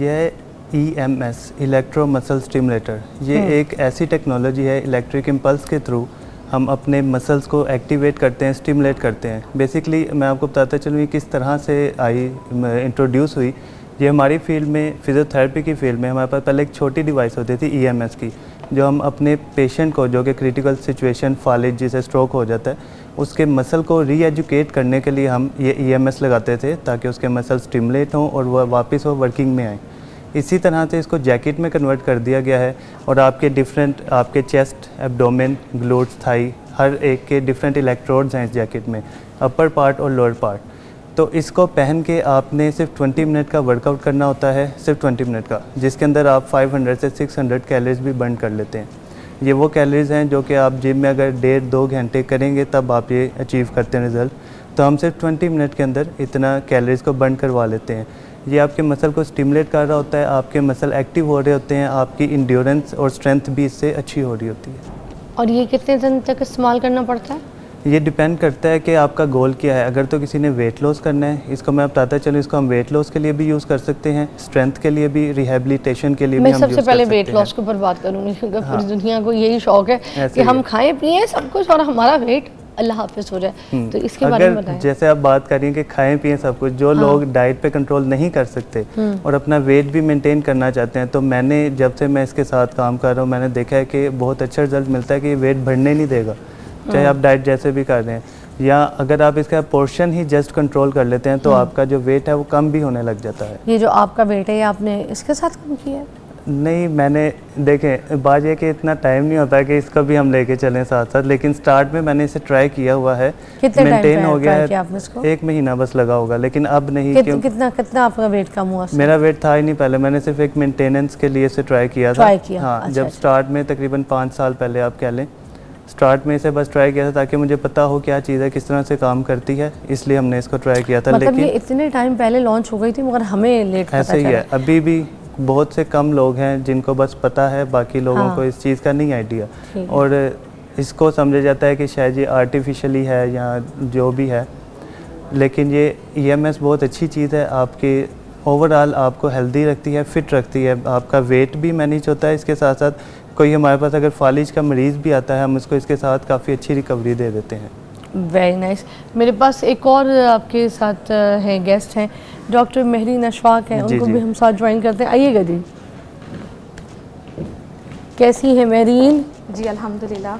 यह EMS electro muscle stimulator, ये एक ऐसी टेक्नोलॉजी है इलेक्ट्रिक इम्पल्स के थ्रू हम अपने मसल्स को एक्टिवेट करते हैं, स्टिमुलेट करते हैं। बेसिकली मैं आपको बताता चलूँ ये किस तरह से इंट्रोड्यूस हुई। ये हमारी फील्ड में, फिजियोथेरेपी की फील्ड में हमारे पास पहले एक छोटी डिवाइस होती थी EMS की, जो हम अपने पेशेंट को, जो कि क्रिटिकल सिचुएशन फालिज जिसे स्ट्रोक हो जाता है, उसके मसल को री-एजुकेट करने के लिए हम ये EMS लगाते थे ताकि उसके मसल स्टिमुलेट हों और वह वापस वो वर्किंग में आए। इसी तरह से इसको जैकेट में कन्वर्ट कर दिया गया है और आपके चेस्ट, एब्डोमेन, ग्लूट्स, थाई, हर एक के डिफरेंट इलेक्ट्रोड्स हैं इस जैकेट में, अपर पार्ट और लोअर पार्ट। तो इसको पहन के आपने सिर्फ 20 मिनट का वर्कआउट करना होता है, सिर्फ 20 मिनट का, जिसके अंदर आप 500 से 600 कैलोरीज भी बर्न कर लेते हैं। ये वो कैलोरीज हैं जो कि आप जिम में अगर 1.5-2 घंटे करेंगे तब आप ये अचीव करते हैं रिज़ल्ट। तो हम सिर्फ 20 मिनट के अंदर इतना कैलोरीज को बर्न करवा लेते हैं। ये आपके मसल को स्टिमुलेट कर रहा होता है, आपके मसल एक्टिव हो रहे होते हैं, आपकी इंड्योरेंस और स्ट्रेंथ भी इससे अच्छी हो रही होती है। और ये कितने दिन तक इस्तेमाल करना पड़ता है? ये डिपेंड करता है कि आपका गोल क्या है। अगर तो किसी ने वेट लॉस करना है, इसको मैं बताता चलूँ, इसको हम वेट लॉस के लिए भी यूज़ कर सकते हैं, स्ट्रेंथ के लिए भी, रिहेबिलिटेशन के लिए भी हम यूज़ कर सकते हैं। मैं सबसे पहले वेट लॉस के ऊपर बात करूँगी क्योंकि पूरी दुनिया को यही शौक है कि हम खाएं पिएं सब कुछ और हमारा वेट अल्लाह हाफिज हो जाए। तो इसके बारे में बताएं। जैसे आप बात कर रही हैं कि खाएं पिएं सब कुछ, जो लोग डाइट पे कंट्रोल नहीं कर सकते और अपना वेट भी मेंटेन करना चाहते हैं, तो मैंने जब से मैं इसके साथ काम कर रहा हूँ, मैंने देखा है कि बहुत अच्छा रिजल्ट मिलता है कि वेट बढ़ने नहीं देगा, चाहे आप डाइट जैसे भी कर रहे हैं। या अगर आप इसका पोर्शन ही जस्ट कंट्रोल कर लेते हैं तो आपका जो वेट है वो कम भी होने लग जाता है। ये जो आपका वेट है, ये आपने इसके साथ कम किया है? नहीं, मैंने देखें, बात ये कि इतना टाइम नहीं होता कि इसको भी हम लेके चलें साथ साथ, लेकिन स्टार्ट में मैंने इसे ट्राई किया हुआ है, मेंटेन हो गया है। 1 महीना बस लगा होगा, लेकिन अब नहीं। कितना आपका वेट कम हुआ? मेरा वेट था ही नहीं पहले, मैंने सिर्फ एक मेंटेनेंस के लिए इसे ट्राई किया था। हाँ, जब स्टार्ट में तकरीबन 5 साल पहले आप कह लें, स्टार्ट में इसे बस ट्राई किया था ताकि मुझे पता हो क्या चीज़ है, किस तरह से काम करती है, इसलिए हमने इसको ट्राई किया था। मतलब लेकिन ये इतने टाइम पहले लॉन्च हो गई थी मगर हमें लेट पता ऐसे ही है। अभी भी बहुत से कम लोग हैं जिनको बस पता है, बाकी लोगों को इस चीज़ का नहीं आइडिया, और इसको समझा जाता है कि शायद ये आर्टिफिशियली है या जो भी है, लेकिन ये EMS बहुत अच्छी चीज़ है। आपके ओवरऑल आपको हेल्दी रखती है, फिट रखती है, आपका वेट भी मैनेज होता है। इसके साथ साथ कोई हमारे पास अगर फालिज का मरीज़ भी आता है, हम उसको इसके साथ काफ़ी अच्छी रिकवरी दे देते हैं। Very nice. मेरे पास एक और आपके साथ हैं, गेस्ट हैं, डॉक्टर महरीन अशफाक हैं, उनको भी हम साथ ज्वाइन करते हैं। आइएगा जी। कैसी है महरीन? जी अल्हम्दुलिल्लाह।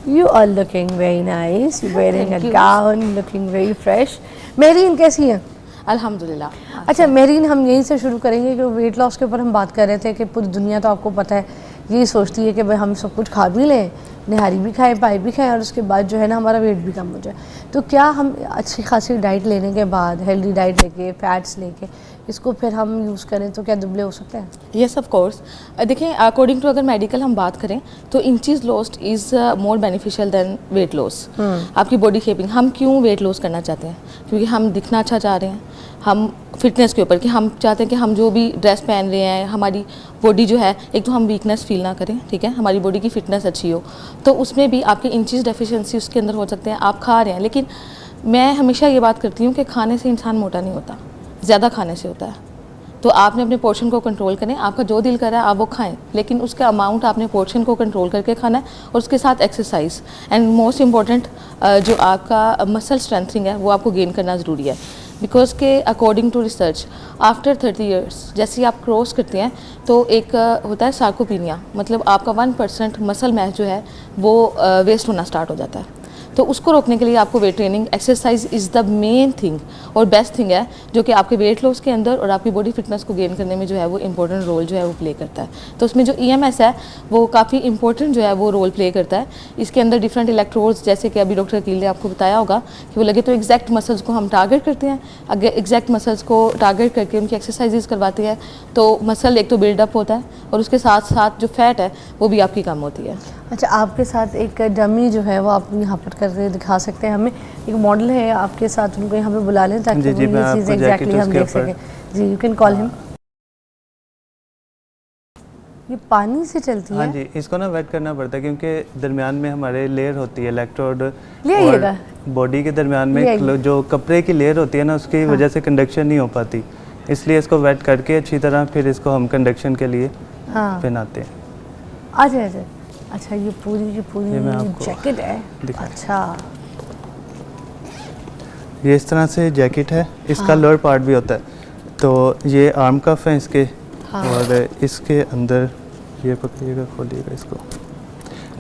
You are looking very nice, wearing a gown, looking very fresh. Mahreen कैसी है? अल्हम्दुलिल्लाह। अच्छा महरीन, हम यहीं से शुरू करेंगे कि वेट लॉस के ऊपर हम बात कर रहे थे कि पूरी दुनिया तो आपको पता है यही सोचती है कि भाई हम सब कुछ खा भी लें, निहारी भी खाएं, पाई भी खाएं और उसके बाद जो है ना हमारा वेट भी कम हो जाए। तो क्या हम अच्छी खासी डाइट लेने के बाद, हेल्दी डाइट लेके, फैट्स लेके इसको फिर हम यूज़ करें तो क्या दुबले हो सकते हैं? Yes of course. देखें, अकॉर्डिंग टू अगर मेडिकल हम बात करें तो inches lost is more beneficial than weight loss. आपकी बॉडी शेपिंग, हम क्यों वेट लॉस करना चाहते हैं? क्योंकि हम दिखना अच्छा चाह रहे हैं, हम फिटनेस के ऊपर कि हम चाहते हैं कि हम जो भी ड्रेस पहन रहे हैं, हमारी बॉडी जो है, एक तो हम वीकनेस फील ना करें, ठीक है, हमारी बॉडी की फिटनेस अच्छी हो। तो उसमें भी आपके इंचीज डेफिशिएंसी उसके अंदर हो सकते हैं। आप खा रहे हैं, लेकिन मैं हमेशा ये बात करती हूँ कि खाने से इंसान मोटा नहीं होता, ज़्यादा खाने से होता है। तो आपने अपने पोर्शन को कंट्रोल करें, आपका जो दिल कर रहा है आप वो खाएं, लेकिन उसका अमाउंट आपने पोर्शन को कंट्रोल करके खाना है, और उसके साथ एक्सरसाइज एंड मोस्ट इम्पॉर्टेंट जो आपका मसल स्ट्रेंथनिंग है वो आपको गेन करना ज़रूरी है। बिकॉज के according to research after 30 years जैसे ही आप क्रॉस करते हैं तो एक होता है सार्कोपीनिया, मतलब आपका 1% मसल मैस जो है वो वेस्ट होना स्टार्ट हो जाता है। तो उसको रोकने के लिए आपको weight training, exercise is the main thing और बेस्ट थिंग है जो कि आपके वेट लॉस के अंदर और आपकी बॉडी फिटनेस को गेन करने में जो है वो इंपॉर्टेंट रोल जो है वो प्ले करता है। तो उसमें जो EMS है वो काफ़ी इंपॉर्टेंट जो है वो रोल प्ले करता है। इसके अंदर डिफरेंट इलेक्ट्रोड्स, जैसे कि अभी डॉक्टर अकील ने आपको बताया होगा कि वो लगे तो एग्जैक्ट मसल्स को हम टारगेट करते हैं, अगर एग्जैक्ट मसल्स को टारगेट करके उनकी एक्सरसाइजेज करवाते हैं तो मसल एक तो बिल्डअप होता है और उसके साथ साथ जो फैट है वो भी आपकी कम होती है। अच्छा, आपके साथ एक डमी जो है वो आप यहाँ पर करके दिखा सकते हैं हमें, एक मॉडल है आपके साथ, उनको यहाँ पे बुला लें ताकि वो ये चीज़ एग्जैक्टली हम देख सकें। जी, यू कैन कॉल हिम। ये पानी से चलती है? हाँ जी, इसको ना वेट करना पड़ता है क्योंकि दरमियान में हमारे लेयर होती है इलेक्ट्रोड और बॉडी के दरमियान में जो कपड़े की लेयर होती है ना, उसकी वजह से कंडक्शन नहीं हो पाती, इसलिए इसको वेट करके अच्छी तरह फिर इसको हम कंडक्शन के लिए हाँ पहनाते हैं। अच्छा अच्छा अच्छा, ये पूरी की पूरी ये मैं आपको जैकेट है। दिखा- अच्छा ये इस तरह से जैकेट है, इसका हाँ। लोअर पार्ट भी होता है। तो ये आर्म कफ है इसके, हाँ। और इसके अंदर ये पकड़िएगा, खोलिएगा इसको,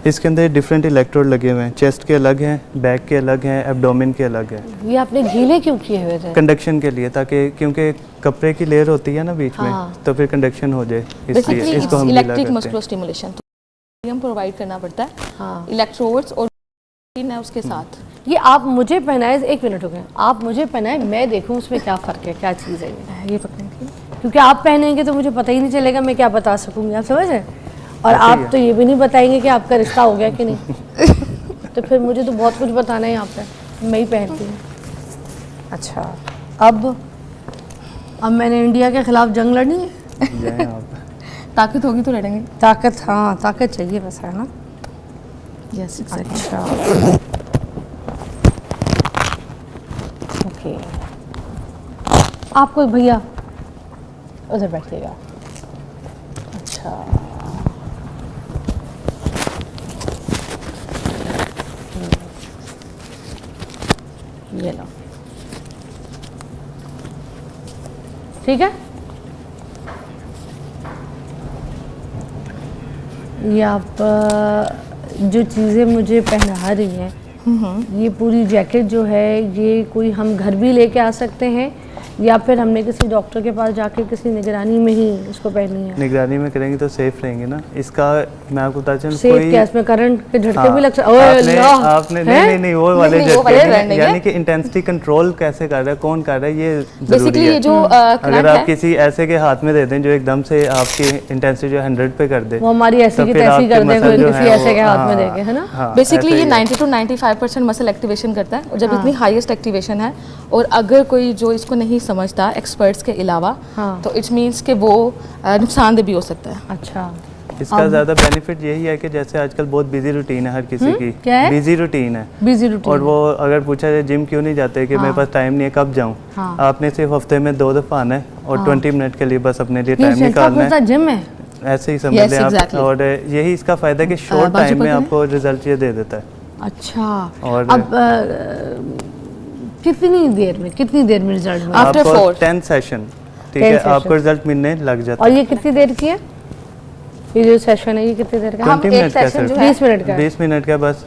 इसके अंदर डिफरेंट इलेक्ट्रोड लगे हुए हैं। चेस्ट के अलग हैं, बैक के अलग हैं, एब्डोमेन के अलग हैं, ये आपने गीले क्यों किए हुए थे? कंडक्शन के लिए, ताकि क्योंकि कपड़े की लेयर होती है ना बीच हाँ। में, तो फिर कंडक्शन हो जाए, इसलिए बेसिकली इसको इट्स हम गीला इलेक्ट्रिक करते हैं। मस्कुलर स्टिमुलेशन, तो हम प्रोवाइड करना पड़ता है हाँ इलेक्ट्रोड्स और है उसके साथ। ये आप मुझे पहनाए, एक मिनट हो गए, आप मुझे पहनाए, मैं देखूं उसमें क्या फ़र्क है, क्या चीज़ है ये पकड़ेंगे, क्योंकि आप पहनेंगे तो मुझे पता ही नहीं चलेगा, मैं क्या बता सकूंगी, आप समझ रहे? और ऐसे ही आप है। तो ये भी नहीं बताएंगे कि आपका रिश्ता हो गया कि नहीं। तो फिर मुझे तो बहुत कुछ बताना है यहाँ पे, मैं ही पहनती हूँ। अच्छा, अब मैंने इंडिया के खिलाफ जंग लड़नी है। जाएं आप। ताकत होगी तो लड़ेंगे। ताकत, हाँ ताकत चाहिए बस, है ना? Yes exactly. अच्छा ओके, आपको भैया उधर बैठिएगा। अच्छा ये लो, ठीक है। ये आप जो चीज़ें मुझे पहना रही हैं, ये पूरी जैकेट जो है, ये कोई हम घर भी लेके आ सकते हैं या फिर हमने किसी डॉक्टर के पास जाके किसी निगरानी में ही इसको पहननी है? निगरानी में करेंगे तो सेफ रहेंगे ना। इसका मैं आपको बता चलूं, सेफ क्या, इसमें करंट के झटके हाँ, भी लग सकते? आपने नहीं वो वाले नहीं, वो झटके वाले नहीं, नहीं यानी है। कि इंटेंसिटी कंट्रोल कैसे कर रहा है, कौन कर रहा है, ये जरूरी बेसिकली है। ये जो अगर करंट आप है किसी ऐसे के हाथ में दे दें जो एकदम से आपकी इंटेंसिटी जो 100 पे कर दे, वो हमारी ऐसी तो की फिर तैसी आपके कर दे, मसल कोई जो किसी हैं ऐसे वो- के हाथ में हाँ, देके, है ना? हाँ, बेसिकली ऐसा ये ही है। 90 to 95% मसल एक्टिवेशन करता है, और जब हाँ। इतनी हाईएस्ट एक्टिवेशन है, और अगर कोई जो इसको नहीं समझता एक्सपर्ट्स के अलावा, हाँ। तो इट मीन्स कि वो नुकसानदेह भी हो सकता है। अच्छा, इसका ज़्यादा बेनिफिट यही है कि जैसे आजकल बहुत बिजी रूटीन है हर किसी की, क्या है? बिजी रूटीन है, बिजी रूटीन। और वो अगर पूछा जाए जिम क्यों नहीं जाते कि मेरे पास टाइम नहीं है, कब जाऊँ, हाँ। आपने सिर्फ हफ्ते में 2 दफ़ा आना है और 20 मिनट के लिए बस अपने लिए ये टाइम चलता निकालना फिरता है, जिम है? ऐसे ही समझ Yes, लें आप। exactly. और यही इसका फ़ायदा है कि शॉर्ट बाजू टाइम में पकड़ें। आपको रिजल्ट ये दे देता है। अच्छा, और अब कितनी देर में रिजल्ट में? After आपको 4 10 सेशन, ठीक 10 है, session। आपको रिजल्ट मिलने लग जाता और है। ये कितनी देर की है? ये जो सेशन है ये कितनी देर का? हम 20 एक मिनट का session सिर्फ, जो है 20 मिनट का है। 20 मिनट का बस